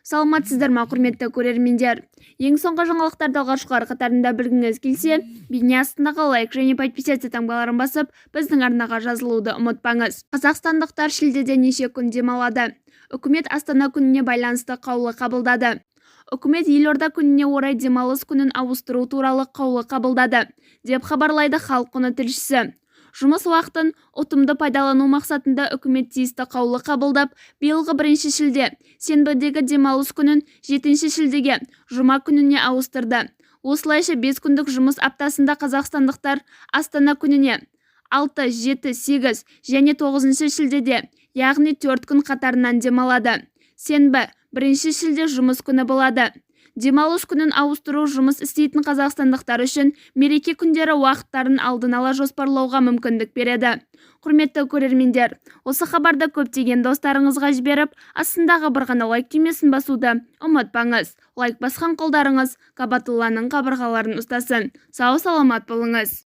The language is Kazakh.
Саламатсыздар ма, құрметті көрермендер? Ең соңғы жаңалықтарды алғашқылар қатарында білгіңіз келсе, бейне астындағы лайк және подписаться таңбаларын басып, біздің арнаға жазылуды ұмытпаңыз. Қазақстандықтар шілдеде неше күн демалады? Үкімет Астана күніне байланысты қаулы қабылдады. Үкімет елорда күніне орай демалыс күнін ауыстыру туралы қаулы қабылдады, деп хабарлайды Халық үні тілшісі. Жұмыс уақытын ұтымды пайдалану мақсатында үкімет тиісті қаулы қабылдап, биылғы 1 шілде сенбідегі демалыс күнін 7 шілдеге жұма күніне ауыстырды. Осылайша 5 күндік жұмыс аптасында қазақстандықтар Астана күніне 6, 7, 8 және 9 шілдеде, яғни 4 күн қатарынан демалады. Сенбі 1 шілде жұмыс күні болады. Демалыс күнін ауыстыру жұмыс істейтін қазақстандықтар үшін мереке күндері уақыттарын алдын ала жоспарлауға мүмкіндік береді. Құрметті көрермендер, осы хабарды көптеген достарыңызға жіберіп, астындағы бір ғана лайк түймесін басуды ұмытпаңыз. Лайк басқан қолдарыңыз Кабатулланың қабырғаларын ұстасын. Сау саламат болыңыз.